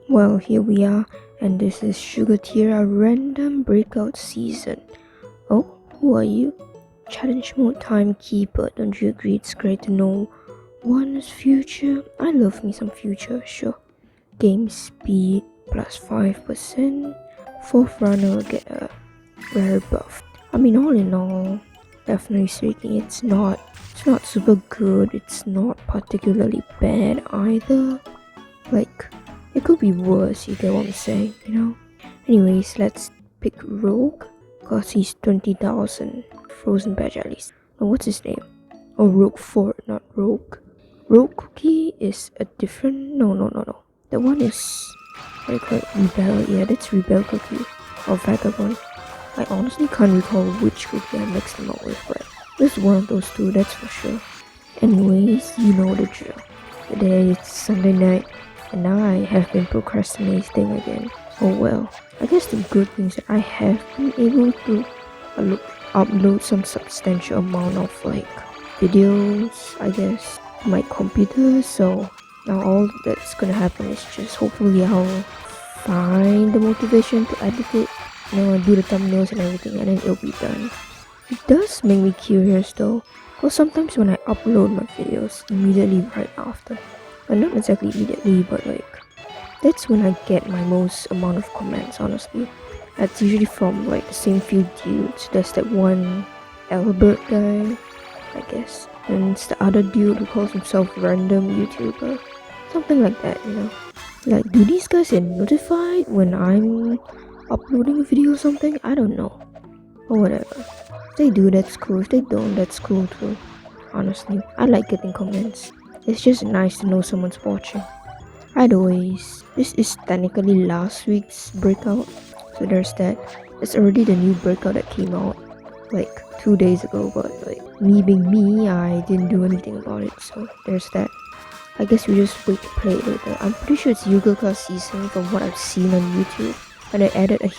Well, here we are, and this is Sugar Tira Random Breakout Season. Oh, who are you? Challenge mode timekeeper, don't you agree it's great to know one's future? I love me some future, sure. Game speed plus 5%. Fourth runner will get a rare buff. I mean, all in all, definitely speaking, it's not super good. It's not particularly bad either. Like, it could be worse, you get what I'm saying, you know? Anyways, let's pick Rogue, cause he's 20,000 frozen badge at least. Oh, what's his name? Oh, Rogue 4, not Rogue. Rogue Cookie is a different... No. That one is... what do you call it? Rebel. Yeah, that's Rebel Cookie. Or Vagabond. I honestly can't recall which cookie I mixed them up with, but it's one of those two, that's for sure. Anyways, you know the drill. Today it's Sunday night, and I have been procrastinating again. Oh well, I guess the good thing is that I have been able to upload some substantial amount of videos, I guess, to my computer. So now all that's gonna happen is just hopefully I'll find the motivation to edit it, do the thumbnails and everything, and then it'll be done. It does make me curious though, because sometimes when I upload my videos immediately right after, well, not exactly immediately, but that's when I get my most amount of comments, honestly. That's usually from the same few dudes. There's that one Albert guy, I guess, and it's the other dude who calls himself Random YouTuber, something like that, do these guys get notified when I'm uploading a video or something? I don't know, or whatever. If they do, that's cool. If they don't, that's cool too. Honestly, I like getting comments. It's just nice to know someone's watching. Either ways, this is technically last week's Breakout, so there's that. It's already the new Breakout that came out 2 days ago, but me being me, I didn't do anything about it, so there's that. I guess we just wait to play it later. I'm pretty sure it's Yuga season from what I've seen on YouTube, and I added a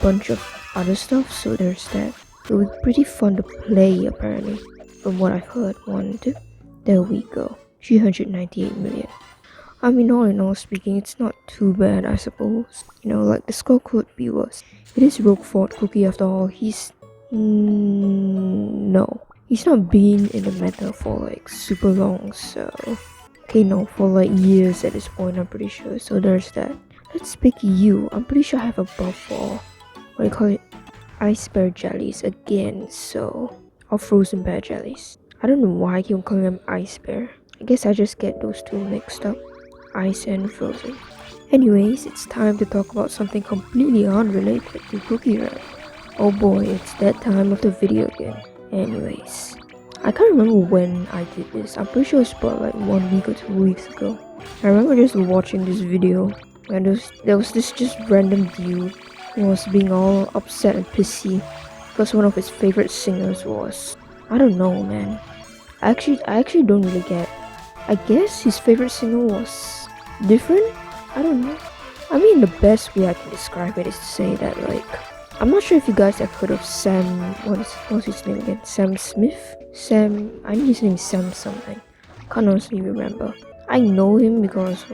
bunch of other stuff, so there's that. It would be pretty fun to play apparently, from what I've heard. 1, 2, there we go. 398 million. I mean, all in all speaking, it's not too bad, I suppose. The score could be worse. It is Roquefort Cookie after all. He's... no. He's not been in the meta for super long, so... Okay, no, for years at this point, I'm pretty sure. So there's that. Let's pick you. I'm pretty sure I have a buff for... what do you call it? Ice bear jellies again, so... or frozen bear jellies. I don't know why I keep calling them ice bear. I guess I just get those two mixed up. Ice and frozen. Anyways, it's time to talk about something completely unrelated to Cookie Run. Oh boy, it's that time of the video again. Anyways, I can't remember when I did this. I'm pretty sure it's about 1 week or 2 weeks ago. I remember just watching this video and there was this just random dude who was being all upset and pissy because one of his favorite singers was... I don't know, man. I actually don't really get. I guess his favorite singer was different? I don't know. I mean, the best way I can describe it is to say that I'm not sure if you guys have heard of Sam... what's his name again? Sam Smith? I think his name is Sam something. Can't honestly remember. I know him because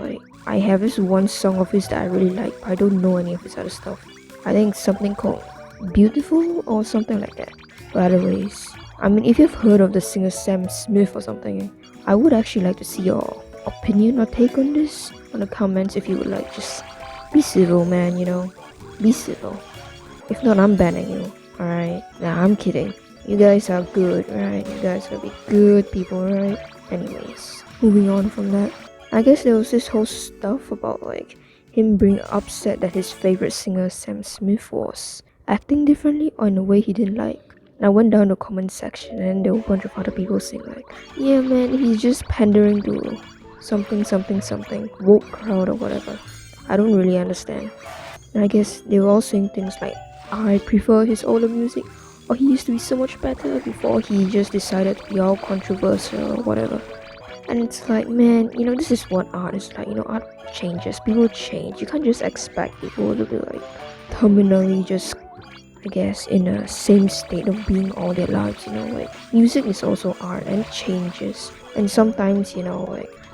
I have this one song of his that I really like, but I don't know any of his other stuff. I think something called Beautiful or something like that. But anyways, I mean, if you've heard of the singer Sam Smith or something, I would actually like to see your opinion or take on this on the comments if you would like. Just be civil, man, be civil. If not, I'm banning you, alright? Nah, I'm kidding. You guys are good, right? You guys are be good people, right? Anyways, moving on from that, I guess there was this whole stuff about him being upset that his favorite singer Sam Smith was acting differently or in a way he didn't like. And I went down the comment section and there were a bunch of other people saying yeah man, he's just pandering to something, woke crowd or whatever. I don't really understand. And I guess they were all saying things like, I prefer his older music, or he used to be so much better before he just decided to be all controversial or whatever. And it's man, this is what art is like. Art changes, people change. You can't just expect people to be terminally just, I guess, in a same state of being all their lives. Music is also art and it changes, and sometimes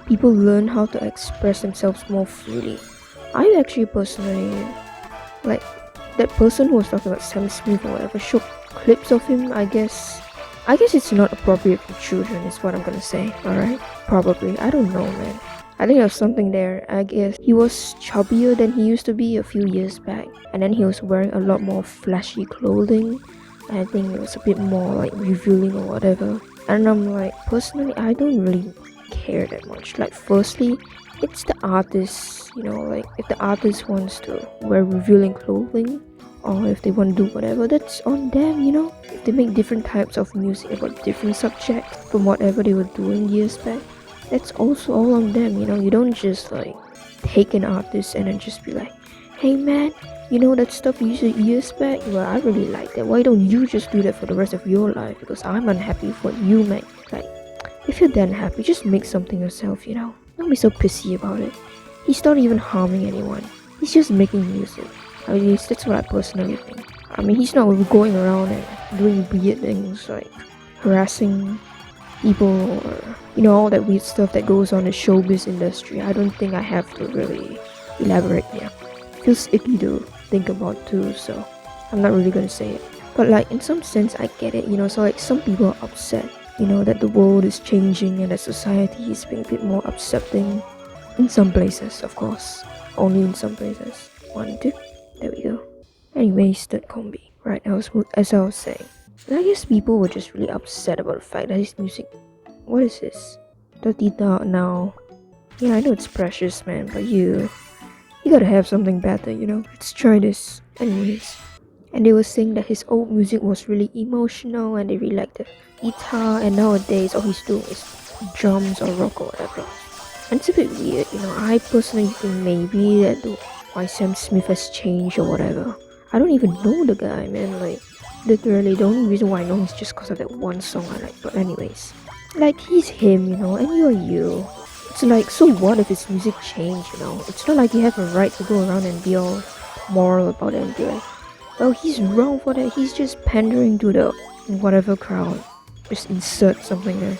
people learn how to express themselves more freely. I actually personally like that person who was talking about Sam Smith or whatever showed clips of him. I guess it's not appropriate for children is what I'm gonna say, alright? Probably. I don't know, man. I think there's something there. I guess he was chubbier than he used to be a few years back, and then he was wearing a lot more flashy clothing. I think it was a bit more like revealing or whatever. And I'm like, personally, I don't really care that much. Like, firstly, it's the artist, like if the artist wants to wear revealing clothing, or if they want to do whatever, that's on them. If they make different types of music about different subjects from whatever they were doing years back, that's also all on them. You don't just like take an artist and then just be like, hey man, that stuff you used years back, well, I really like that. Why don't you just do that for the rest of your life? Because I'm unhappy with what you make. Like, if you're that happy, just make something yourself. Don't be so pissy about it. He's not even harming anyone. He's just making music. At least that's what I personally think. I mean, he's not going around and doing weird things like harassing people or all that weird stuff that goes on in the showbiz industry. I don't think I have to really elaborate here. Feels icky to think about too, so I'm not really gonna say it. But like in some sense I get it, so like some people are upset, that the world is changing and that society is being a bit more accepting in some places, of course. Only in some places. 1, 2, there we go. Anyways, third combi. Right, as I was saying. And I guess people were just really upset about the fact that his music. What is this? 30 now. Yeah, I know it's precious, man, but you gotta have something better, Let's try this. Anyways. And they were saying that his old music was really emotional and they really liked the guitar, and nowadays all he's doing is drums or rock or whatever. And it's a bit weird, I personally think maybe that why Sam Smith has changed or whatever. I don't even know the guy, man. Like, literally, the only reason why I know is just because of that one song I like. But anyways, like, he's him, and you're you. It's like, so what if his music changed, It's not like you have a right to go around and be all moral about it and be like, well, he's wrong for that. He's just pandering to the whatever crowd. Just insert something there,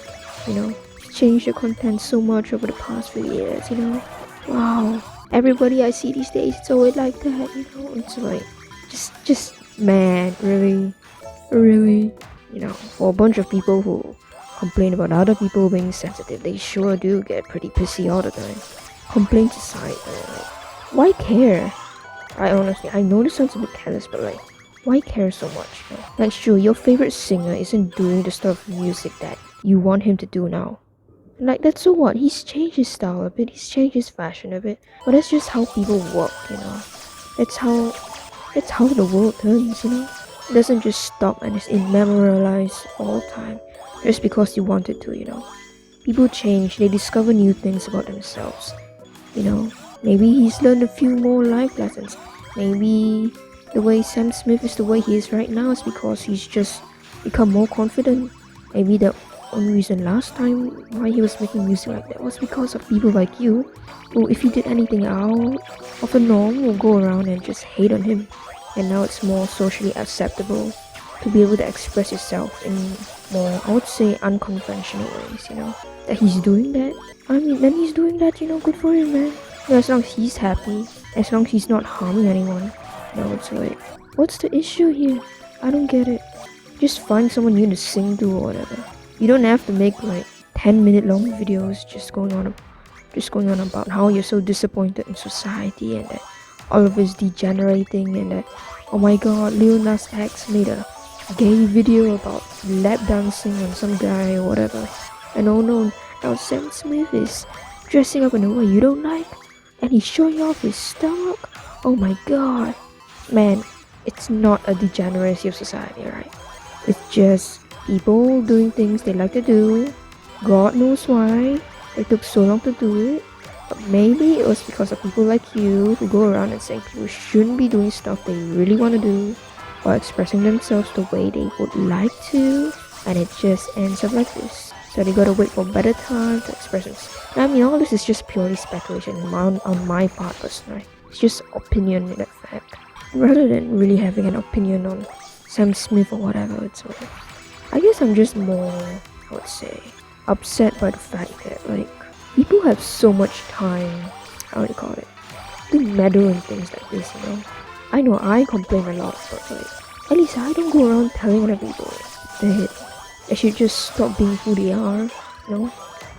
Change the content so much over the past few years, Wow. Everybody I see these days, it's always like that, It's like, just man, really, for a bunch of people who complain about other people being sensitive, they sure do get pretty pissy all the time. Complaints aside, like, why care? I know this sounds a bit careless, but like, why care so much? Like, sure, your favorite singer isn't doing the stuff of music that you want him to do now. Like, that's so what? He's changed his style a bit, he's changed his fashion a bit, but that's just how people work, That's how the world turns, It doesn't just stop and it's immemorialized all the time just because you want it to, People change, they discover new things about themselves, Maybe he's learned a few more life lessons. Maybe the way Sam Smith is the way he is right now is because he's just become more confident. Maybe the only reason last time why he was making music like that was because of people like you, who if he did anything out of the norm will go around and just hate on him. And now it's more socially acceptable to be able to express yourself in more, I would say, unconventional ways, That he's doing that. I mean, then he's doing that, good for him, man. As long as he's happy, as long as he's not harming anyone. It's like, what's the issue here? I don't get it. Just find someone new to sing to or whatever. You don't have to make like 10-minute long videos just going on about how you're so disappointed in society and that all of it's degenerating and that, oh my god, Lil Nas X made a gay video about lap dancing on some guy or whatever. And oh no, now Sam Smith is dressing up in a way you don't like and he's showing off his stomach. Oh my god. Man, it's not a degeneracy of society, right? It's just people doing things they like to do. God knows why it took so long to do it. But maybe it was because of people like you who go around and say people shouldn't be doing stuff they really want to do or expressing themselves the way they would like to, and it just ends up like this. So they gotta wait for better time to express themselves. I mean, all this is just purely speculation on my part personally. It's just opinion in that fact. Rather than really having an opinion on Sam Smith or whatever, it's like, I guess I'm just more, I would say, upset by the fact that, like, People have so much time, how do you call it, to meddle in things like this, you know. I know I complain a lot, but like, at least I don't go around telling other people that they should just stop being who they are, you know,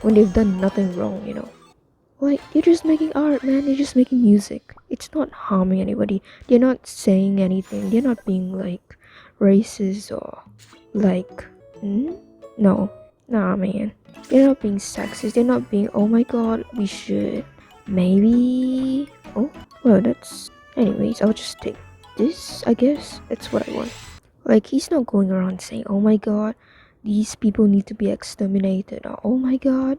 when they've done nothing wrong, you know. Like, you're just making art, man. You're just making music. It's not harming anybody. They're not saying anything. They're not being like racist or like, no, nah, man. They're not being sexist. They're not being, oh my god, we should maybe. Oh, well, that's. Anyways, I'll just take this, I guess. That's what I want. Like, he's not going around saying, oh my god, these people need to be exterminated, or oh my god,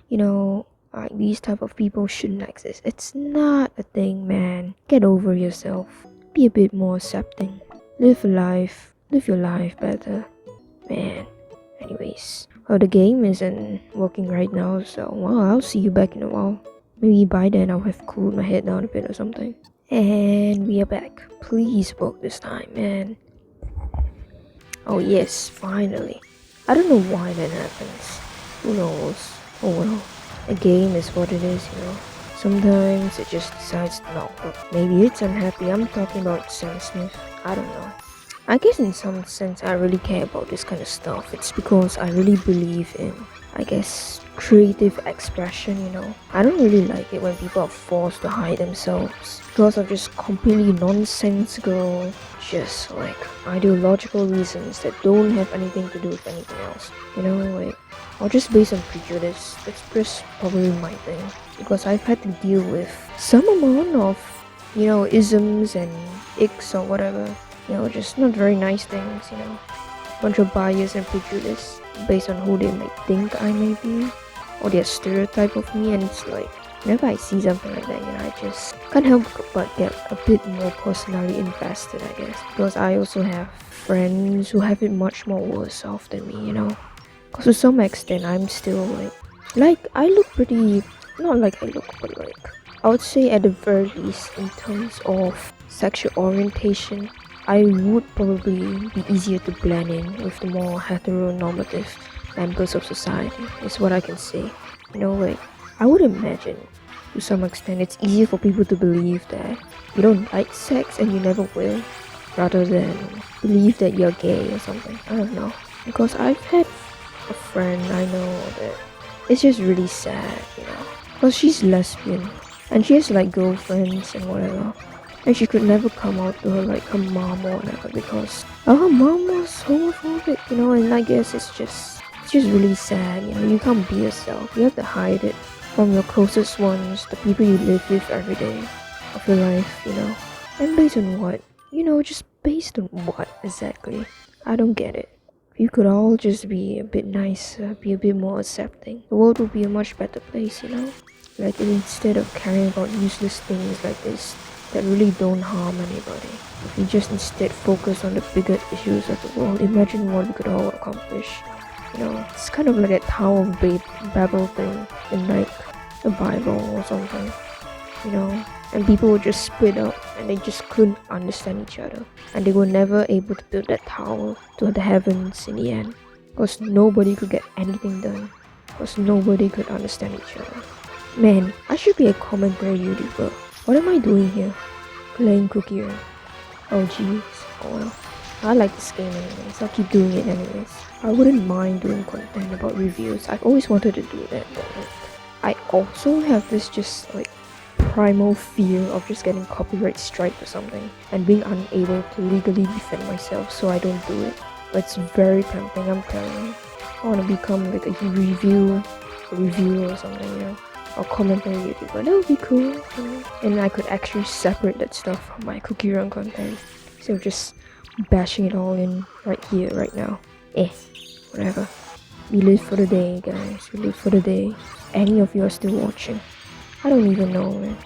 you know, like these type of people shouldn't exist. It's not a thing, man. Get over yourself. Be a bit more accepting. Live life. Live your life better, man. Anyways, well, the game isn't working right now, so well, I'll see you back in a while. Maybe by then I'll have cooled my head down a bit or something. And we are back. Please work this time, man. Oh yes, finally. I don't know why that happens. Who knows? Oh well. A game is what it is, you know. Sometimes it just decides to not work. Maybe it's unhappy. I'm talking about Sam Smith. I don't know. I guess in some sense I really care about this kind of stuff. It's because I really believe in, I guess, creative expression, you know. I don't really like it when people are forced to hide themselves because of just completely nonsensical, just like ideological reasons that don't have anything to do with anything else. You know, like, or just based on prejudice. That's just probably my thing. Because I've had to deal with some amount of, you know, isms and icks or whatever. You know, just not very nice things, you know. Bunch of bias and prejudice based on who they may think I may be, or their stereotype of me, and it's like, whenever I see something like that, you know, I just can't help but get a bit more personally invested, I guess. Because I also have friends who have it much more worse off than me, you know. Because to some extent, I'm still like, I look pretty, not like I look, but like, I would say at the very least, in terms of sexual orientation, I would probably be easier to blend in with the more heteronormative members of society, is what I can say. You know, like, I would imagine, to some extent, it's easier for people to believe that you don't like sex and you never will, rather than believe that you're gay or something. I don't know. Because I've had a friend I know that it's just really sad, you know. Because she's lesbian, and she has like girlfriends and whatever. And she could never come out to her like her mom or whatever because her mom was homophobic, you know, and I guess it's just really sad, you know. You can't be yourself. You have to hide it from your closest ones, the people you live with every day of your life, you know. And based on what? You know, just based on what exactly? I don't get it. If you could all just be a bit nicer, be a bit more accepting, the world would be a much better place, you know. Like, instead of caring about useless things like this that really don't harm anybody. If we just instead focus on the bigger issues of the world, imagine what we could all accomplish. You know, it's kind of like that Tower of Babel thing in like the Bible or something. You know, and people would just split up and they just couldn't understand each other. And they were never able to build that tower to the heavens in the end. Because nobody could get anything done. Because nobody could understand each other. Man, I should be a commentary YouTuber. What am I doing here? Playing Cookie Run. Oh jeez. Oh well. I like this game anyways. I'll keep doing it anyways. I wouldn't mind doing content about reviews. I've always wanted to do that, but like, I also have this just like primal fear of just getting copyright strike or something and being unable to legally defend myself, so I don't do it. But it's very tempting, I'm telling you. I want to become like a reviewer or something, you know. Or commentary YouTuber. That would be cool, you know? And I could actually separate that stuff from my Cookie Run content instead of just bashing it all in right here, right now. Whatever. We live for the day, guys. We live for the day. Any of you are still watching? I don't even know, man.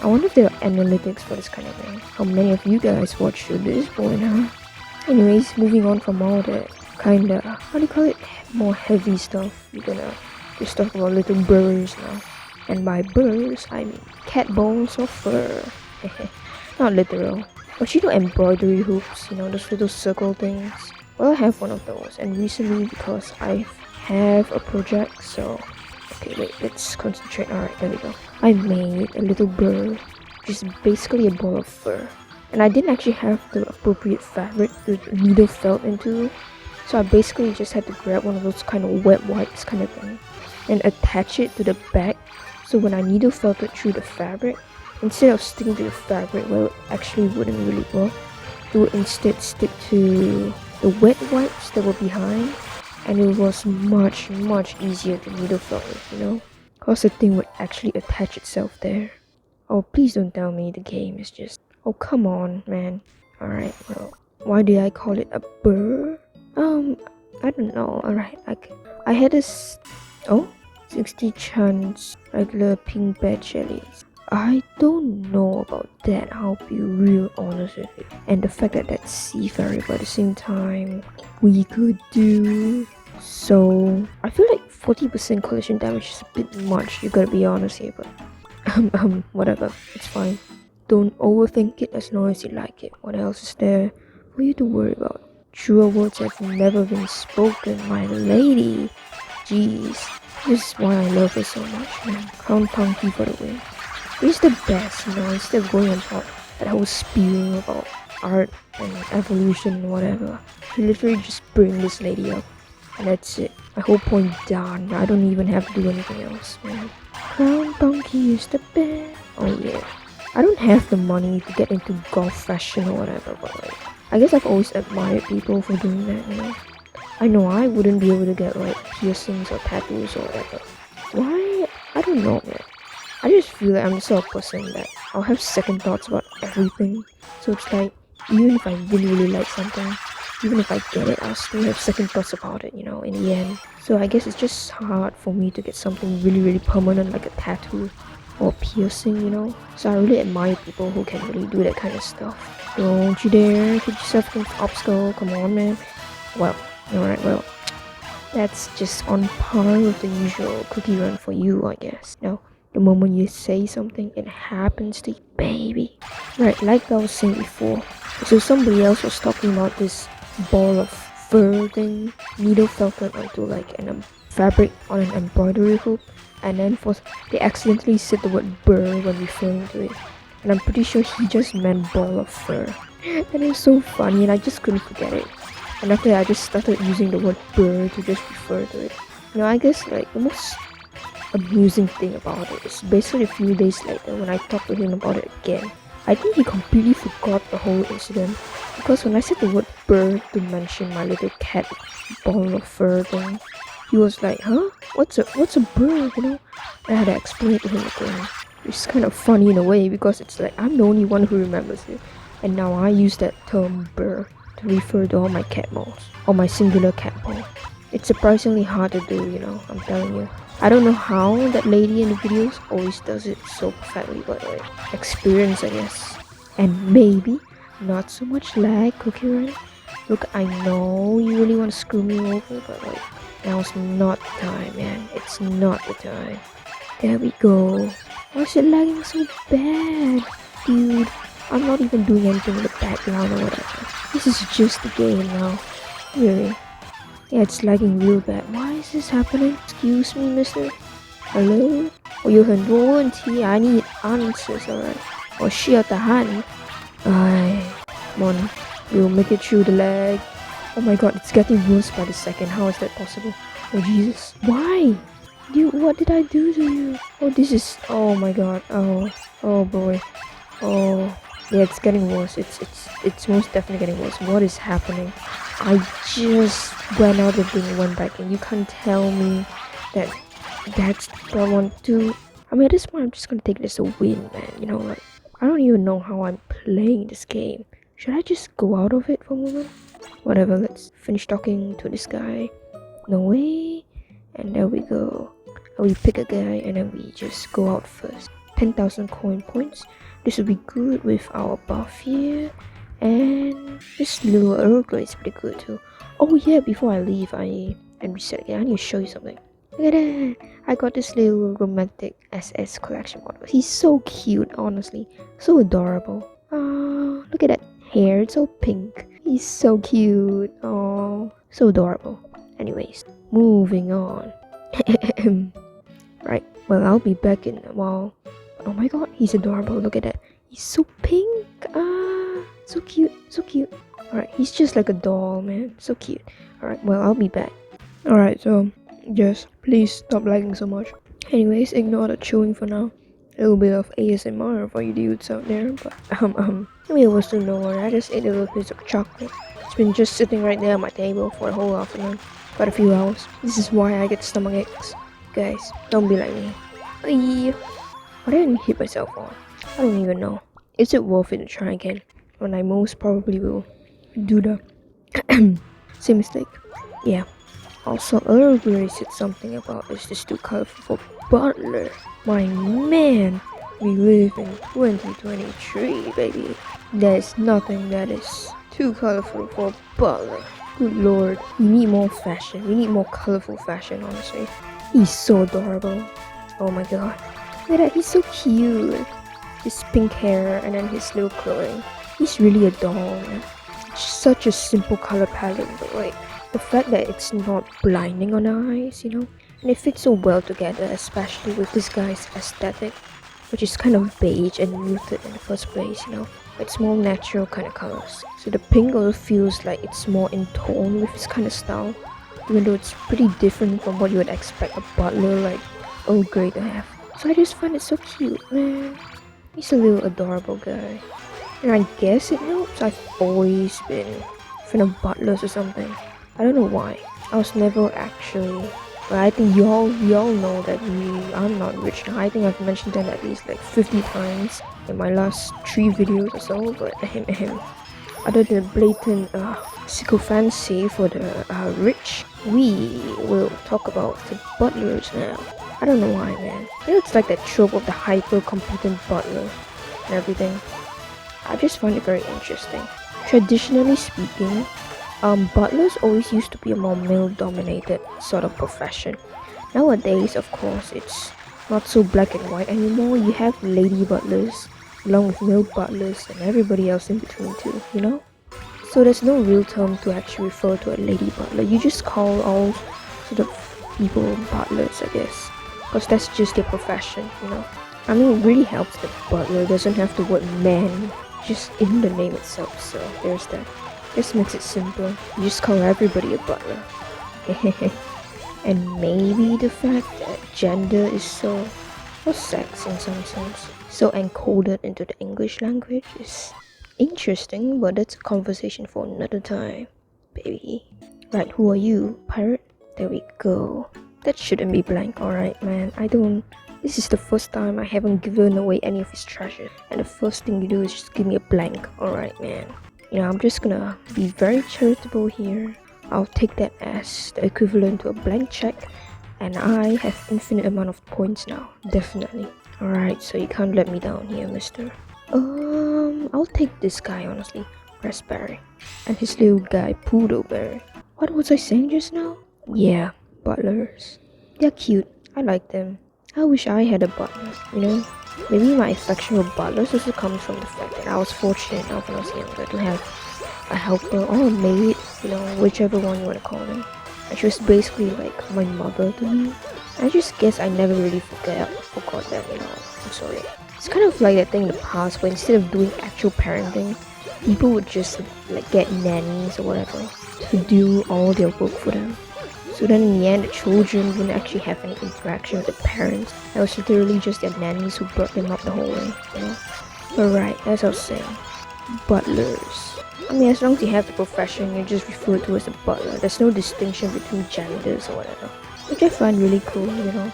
I wonder if there are analytics for this kind of thing. How many of you guys watch to this point, huh? Anyways, moving on from all that kinda, how do you call it? More heavy stuff. We're gonna just talk about little birds now. And by birds, I mean cat balls of fur. Not literal. But you know embroidery hoops, you know, those little circle things? Well, I have one of those. And recently, because I have a project, so Okay, wait, let's concentrate. Alright, there we go. I made a little bird, which is basically a ball of fur. And I didn't actually have the appropriate fabric to needle felt into. So I basically just had to grab one of those kind of wet wipes kind of thing and attach it to the back. So when I needle felt it through the fabric, instead of sticking to the fabric where it actually wouldn't really work, it would instead stick to the wet wipes that were behind, and it was much easier to needle felt with, you know? Cause the thing would actually attach itself there. Oh, please don't tell me the game is just... Oh, come on, man. Alright, well, why did I call it a burr? I don't know. Alright, I had this... Oh, 60 chance regular pink bed jellies. I don't know about that, I'll be real honest with you. And the fact that that's seafaring, but at the same time, we could do... So, I feel like 40% collision damage is a bit much, you gotta be honest here, but... whatever, it's fine. Don't overthink it as long as you like it. What else is there for you to worry about? Truer words have never been spoken, my lady. Jeez, this is why I love her so much, man. Crown Punky for the win. He's the best, you know, instead of going on about that whole spiel about art and evolution and whatever. He literally just bring this lady up, and that's it. My whole point done. I don't even have to do anything else, man. Crown Punky is the best. Oh yeah. I don't have the money to get into golf fashion or whatever, but like, I guess I've always admired people for doing that, you know. I know I wouldn't be able to get like piercings or tattoos or whatever. Why? I don't know, man. I just feel like I'm the sort of person that I'll have second thoughts about everything. So it's like, even if I really like something, even if I get it, I'll still have second thoughts about it, you know, in the end. So I guess it's just hard for me to get something really permanent like a tattoo or piercing, you know. So I really admire people who can really do that kind of stuff. Don't you dare hit yourself against the obstacle, come on, man. Well, alright, well, that's just on par with the usual cookie run for you, I guess. Now, the moment you say something, it happens to you, baby. Right, like I was saying before, so somebody else was talking about this ball of fur thing, needle felted onto like an fabric on an embroidery hook, and then they accidentally said the word burr when referring to it. And I'm pretty sure he just meant ball of fur. And it was so funny, and I just couldn't forget it. And after that, I just started using the word burr to just refer to it. You know, I guess like the most amusing thing about it is basically a few days later when I talked to him about it again, I think he completely forgot the whole incident, because when I said the word burr to mention my little cat ball of fur thing, he was like, huh? What's a burr, you know? And I had to explain it to him again. It's kind of funny in a way, because it's like I'm the only one who remembers it, and now I use that term burr to refer to all my cat balls, or my singular cat ball. It's surprisingly hard to do, you know, I'm telling you. I don't know how that lady in the videos always does it so perfectly, but like, experience, I guess. And maybe not so much lag, Cookie Run. Look, I know you really want to screw me over, but like, now's not the time, man. It's not the time. There we go. Why is it lagging so bad? Dude, I'm not even doing anything in the background or whatever. This is just the game now. Really. Yeah, it's lagging real bad. Why is this happening? Excuse me, mister? Hello? 我有很多问题 I need answers, alright? 我需要答案 Come on. We'll make it through the lag. Oh my god, it's getting worse by the second. How is that possible? Oh Jesus. Why? Dude, what did I do to you? Oh, this is... Oh my god. Oh boy. Oh... Yeah, it's getting worse. It's most definitely getting worse. What is happening? I just went out of the went back, and you can't tell me that that's what I want to. I mean, at this point, I'm just gonna take it as a win, man. You know, like I don't even know how I'm playing this game. Should I just go out of it for a moment? Whatever. Let's finish talking to this guy. No way. And there we go. And we pick a guy, and then we just go out first. 10,000 coin points. This will be good with our buff here. And this little Earl Grey is pretty good too. Oh yeah, before I leave, and reset again, I need to show you something. Look at that! I got this little romantic SS collection model. He's so cute, honestly. So adorable. Oh, look at that hair, it's so pink. He's so cute. Oh, so adorable. Anyways, moving on. Right, well, I'll be back in a while. Oh my god, he's adorable. Look at that. He's so pink. Ah, so cute, so cute. Alright, he's just like a doll, man. So cute. Alright, well, I'll be back. Alright, so, just please stop lagging so much. Anyways, ignore the chewing for now. A little bit of ASMR for you dudes out there, but, I mean, it was still nowhere. I just ate a little piece of chocolate. It's been just sitting right there on my table for a whole afternoon. Quite a few hours. This is why I get stomach aches. Guys, don't be like me. Aye. What did I hit myself on? I don't even know. Is it worth it to try again? When I most probably will do the same mistake. Yeah. Also, Earl Grey said something about is this too colorful for Butler. My man, we live in 2023, baby. There's nothing that is too colorful for Butler. Good lord, we need more fashion. We need more colorful fashion, honestly. He's so adorable. Oh my god. Look at that, he's so cute. His pink hair and then his little clothing. He's really a doll, man. Such a simple color palette, but like the fact that it's not blinding on the eyes, you know? And it fits so well together, especially with this guy's aesthetic, which is kind of beige and muted in the first place, you know? It's more natural kind of colors. So the pink also feels like it's more in tone with his kind of style, even though it's pretty different from what you would expect a butler like Earl Grey to have. So I just find it so cute, man. He's a little adorable guy. And I guess it helps. I've always been a fan of butlers or something. I don't know why. I was never actually. But I think we all know that I'm not rich now. I think I've mentioned that at least like 50 times in my last 3 videos or so. But other than blatant sycophancy for the rich, we will talk about the butlers now. I don't know why, man. You know, it's like that trope of the hyper-competent butler and everything. I just find it very interesting. Traditionally speaking, butlers always used to be a more male-dominated sort of profession. Nowadays, of course, it's not so black and white anymore. You have lady butlers, along with male butlers, and everybody else in between too, you know? So there's no real term to actually refer to a lady butler. You just call all sort of people butlers, I guess. Because that's just their profession, you know? I mean, it really helps that butler doesn't have the word man just in the name itself, so there's that. Just makes it simple. You just call everybody a butler. And maybe the fact that gender is so, or sex in some sense, so encoded into the English language is interesting, but that's a conversation for another time, baby. Right, who are you, pirate? There we go. That shouldn't be blank, alright, man. This is the first time I haven't given away any of his treasure, and the first thing you do is just give me a blank, alright, man. You know, I'm just gonna be very charitable here. I'll take that as the equivalent to a blank check, and I have infinite amount of points now, definitely. Alright, so you can't let me down here, mister. I'll take this guy, honestly, Raspberry, and his little guy, Poodleberry. What was I saying just now? Yeah, butlers. They're cute, I like them. I wish I had a butler, you know? Maybe my affection for butlers also comes from the fact that I was fortunate enough when I was younger to have a helper or a maid, you know, whichever one you want to call them. And she was basically like my mother to me. I just guess I never really forgot them, you know. I'm sorry. It's kind of like that thing in the past where instead of doing actual parenting, people would just like get nannies or whatever to do all their work for them. So then in the end, the children wouldn't actually have any interaction with the parents. It was literally just their nannies who brought them up the whole way, you know? But right, as I was saying, butlers. I mean, as long as you have the profession, you're just referred to as a butler. There's no distinction between genders or whatever. Which I find really cool, you know?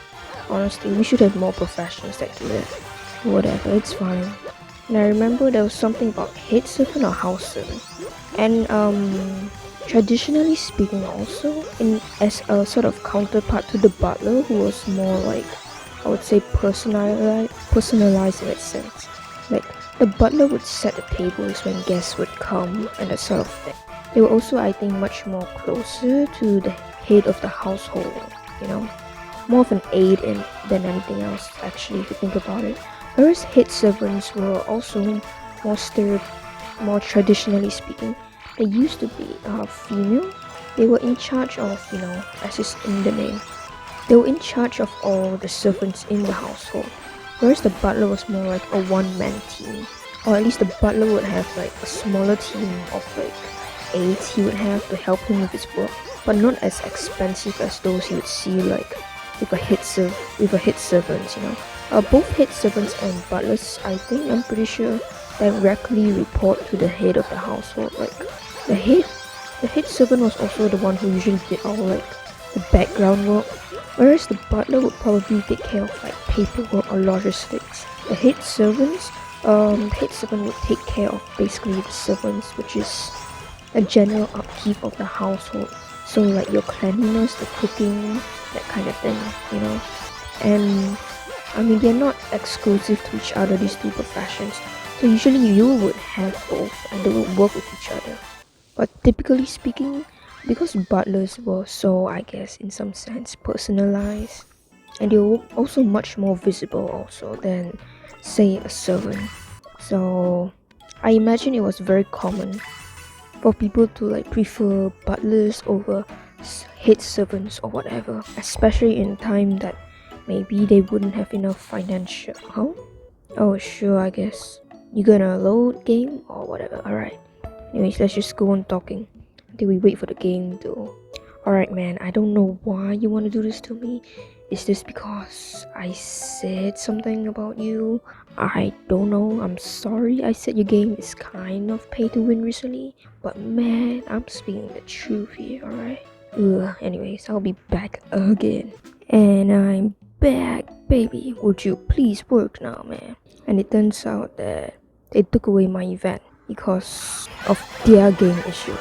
Honestly, we should have more professions that do that. Whatever, it's fine. And I remember there was something about head servant or house servant. And, traditionally speaking also, as a sort of counterpart to the butler, who was more like, I would say, personalized in that sense. Like, the butler would set the tables when guests would come and that sort of thing. They were also, I think, much more closer to the head of the household, you know? More of an aid than anything else, actually, if you think about it. Whereas head servants were also more traditionally speaking, they used to be female. They were in charge of, you know, as is in the name, They were in charge of all the servants in the household, whereas the butler was more like a one-man team. Or at least the butler would have like a smaller team of like aides he would have to help him with his work, but not as expensive as those he would see like with a head servant, you know. Both head servants and butlers, I'm pretty sure, directly report to the head of the household. Like the head servant was also the one who usually did all like the background work, whereas the butler would probably take care of like paperwork or logistics. The head servant would take care of basically the servants, which is a general upkeep of the household. So like your cleanliness, the cooking, that kind of thing, you know. And I mean, they're not exclusive to each other, these two professions. So usually you would have both and they would work with each other. But typically speaking, because butlers were so, I guess, in some sense, personalized, and they were also much more visible also than, say, a servant. So I imagine it was very common for people to like prefer butlers over head servants or whatever, especially in time that maybe they wouldn't have enough financial. Huh? Oh, sure, I guess. You gonna load game or whatever? Alright. Anyways, let's just go on talking until we wait for the game to. Alright, man, I don't know why you want to do this to me. Is this because I said something about you? I don't know. I'm sorry I said your game is kind of pay to win recently. But man, I'm speaking the truth here, alright? Anyways, I'll be back again. And I'm back, baby. Would you please work now, man? And it turns out that they took away my event because of their game issue.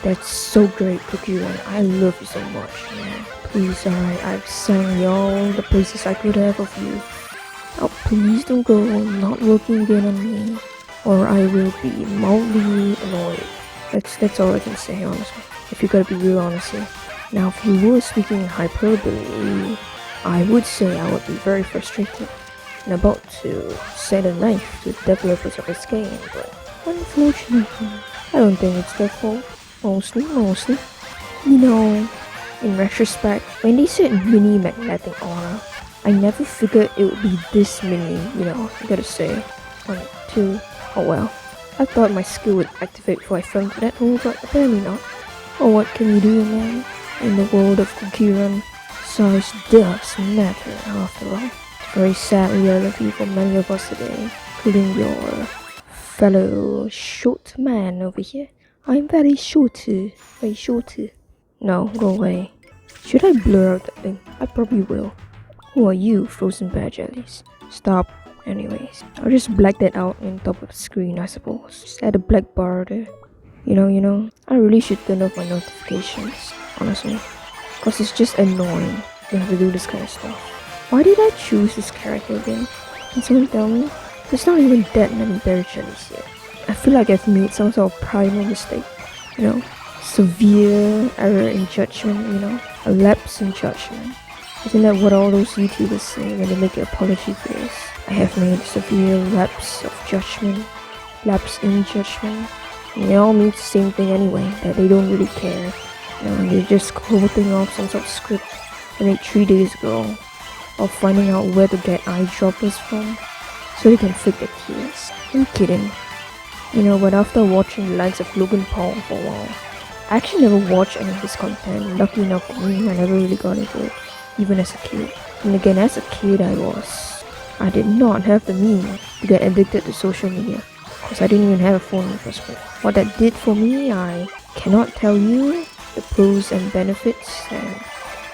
That's so great, Currant. I love you so much, man. Please, alright, I've sang all the praises I could have of you. Oh, please don't go not working again on me, or I will be mildly annoyed. That's all I can say, honestly. If you gotta be real honest here. Now, if you were speaking in hyperbole, I would say I would be very frustrated and about to send a knife to the developers of this game, but unfortunately, I don't think it's their fault. Mostly. You know, in retrospect, when they said mini magnetic aura, I never figured it would be this mini, you know, I gotta say. 1, 2, oh well. I thought my skill would activate before I fell into that hole, but apparently not. Oh, what can you do, man? In the world of Currant, size does matter after all. It's very sad reality for many of us today, including your fellow short man over here. I'm very short. No, go away. Should I blur out that thing? I probably will. Who are you, frozen bear jellies? Stop. Anyways, I'll just black that out on top of the screen, I suppose. Just add a black bar there. You know, I really should turn off my notifications, honestly. Cause it's just annoying to have to do this kind of stuff. Why did I choose this character again? Can someone tell me? There's not even that many bear jellies here. I feel like I've made some sort of primal mistake, you know? Severe error in judgment, you know? A lapse in judgment. Isn't that what all those YouTubers say when they make an apology for this? I have made a severe lapse of judgment. Lapse in judgment. And they all mean the same thing anyway, that they don't really care. You know, they're just quoting off some sort of script they made 3 days ago. Or finding out where to get eyedroppers from, so they can fake their kids. I'm kidding. You know, but after watching the likes of Logan Paul for a while, I actually never watched any of his content. Lucky enough for me, I never really got into it, even as a kid. And again, as a kid, I did not have the means to get addicted to social media, because I didn't even have a phone in the first place. What that did for me, I cannot tell you the pros and benefits and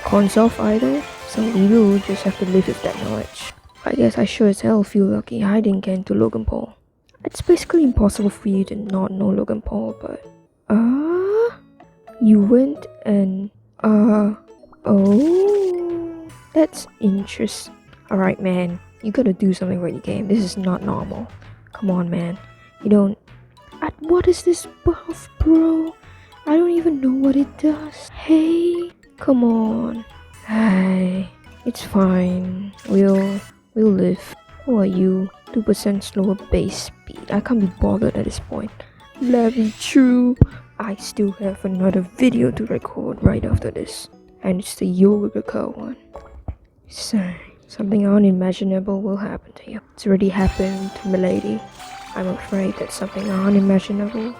cons of either, so we will just have to live with that knowledge. I guess I sure as hell feel lucky I didn't get into Logan Paul. It's basically impossible for you to not know Logan Paul, but you went and oh, that's interesting. Alright, man, you gotta do something with your game. This is not normal. Come on, man. You don't. What is this buff, bro? I don't even know what it does. Hey, come on. Hey, it's fine. We'll live. Who are you? 2% slower base speed. I can't be bothered at this point. Let me true. I still have another video to record right after this. and it's the yoga one. So, something unimaginable will happen to you. It's already happened to Milady. I'm afraid that something unimaginable,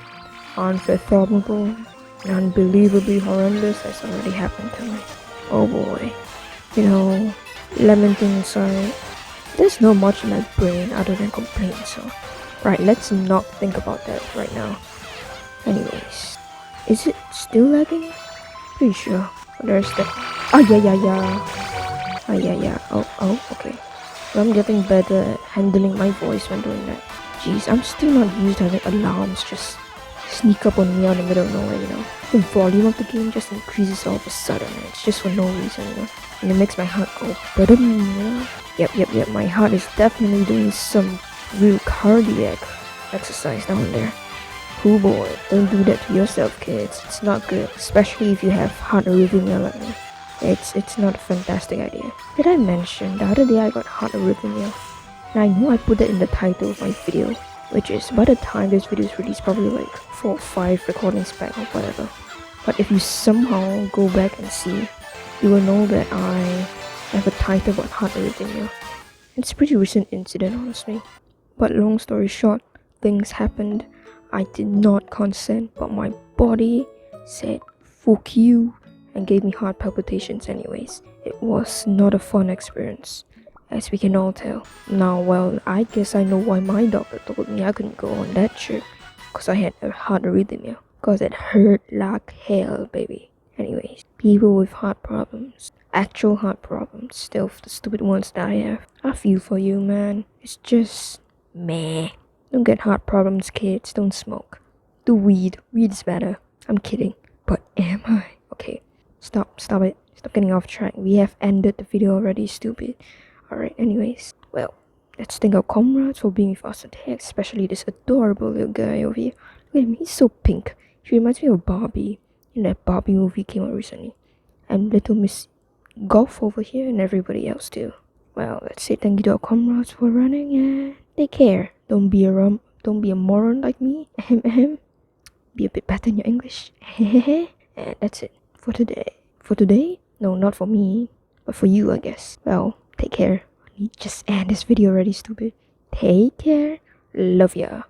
unfathomable, and unbelievably horrendous has already happened to me. Oh boy. You know, lamenting aside, there's not much in my brain other than complaints, so... Right, let's not think about that right now. Anyways, is it still lagging? Pretty sure. There's the... Ah, yeah. Oh, okay. Well, I'm getting better at handling my voice when doing that. Jeez, I'm still not used to having alarms just sneak up on me out in the middle of nowhere, you know. The volume of the game just increases all of a sudden, and it's just for no reason, you know. And it makes my heart go ba-dum, you know. Yep, my heart is definitely doing some real cardiac exercise down there. Oh boy, don't do that to yourself, kids. It's not good, especially if you have heart arrhythmia like me. It's not a fantastic idea. Did I mention the other day I got heart arrhythmia? And I know I put that in the title of my video, which is, by the time this video is released, probably like 4 or 5 recordings back or whatever. But if you somehow go back and see, you will know that I have a title about heart arrhythmia. It's a pretty recent incident, honestly. But long story short, things happened. I did not consent, but my body said fuck you and gave me heart palpitations anyways. It was not a fun experience, as we can all tell. Now, well, I guess I know why my doctor told me I couldn't go on that trip, cause I had a heart arrhythmia, cause it hurt like hell, baby. Anyways, people with heart problems, actual heart problems, still the stupid ones that I have, I feel for you, man. It's just meh. Don't get heart problems, kids. Don't smoke. Do weed. Weed is better. I'm kidding. But am I? Okay. Stop it. Stop getting off track. We have ended the video already, stupid. Alright, anyways. Well, let's thank our comrades for being with us today, especially this adorable little guy over here. Look at him, he's so pink. He reminds me of Barbie. You know, that Barbie movie came out recently. And little Miss Golf over here and everybody else too. Well, let's say thank you to our comrades for running and take care. Don't be a moron like me. Be a bit better in your English. And that's it for today. For today? No, not for me, but for you, I guess. Well, take care. Just end this video already, stupid. Take care. Love ya.